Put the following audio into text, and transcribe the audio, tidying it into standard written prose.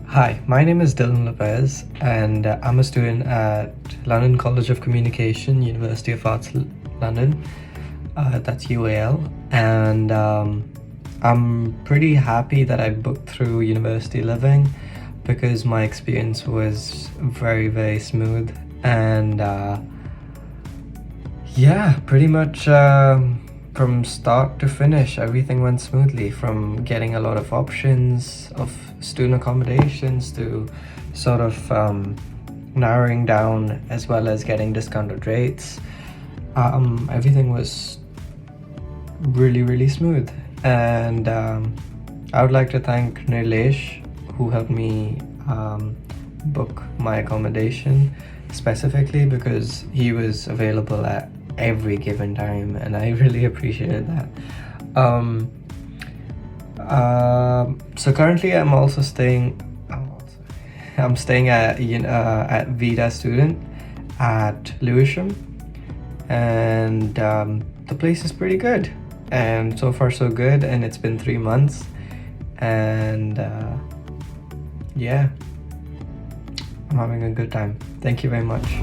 Hi, my name is Dylan Lopez, and I'm a student at London College of Communication, University of Arts London. That's UAL, and I'm pretty happy that I booked through university living because my experience was very, very smooth, and yeah, pretty much from start to finish, everything went smoothly, from getting a lot of options of student accommodations to sort of narrowing down, as well as getting discounted rates. Everything was really, really smooth. And I would like to thank Nilesh, who helped me book my accommodation specifically, because he was available at every given time, and I really appreciated that. So currently I'm staying at Vita student at Lewisham, and the place is pretty good, and so far so good, and it's been 3 months, and yeah, I'm having a good time. Thank you very much.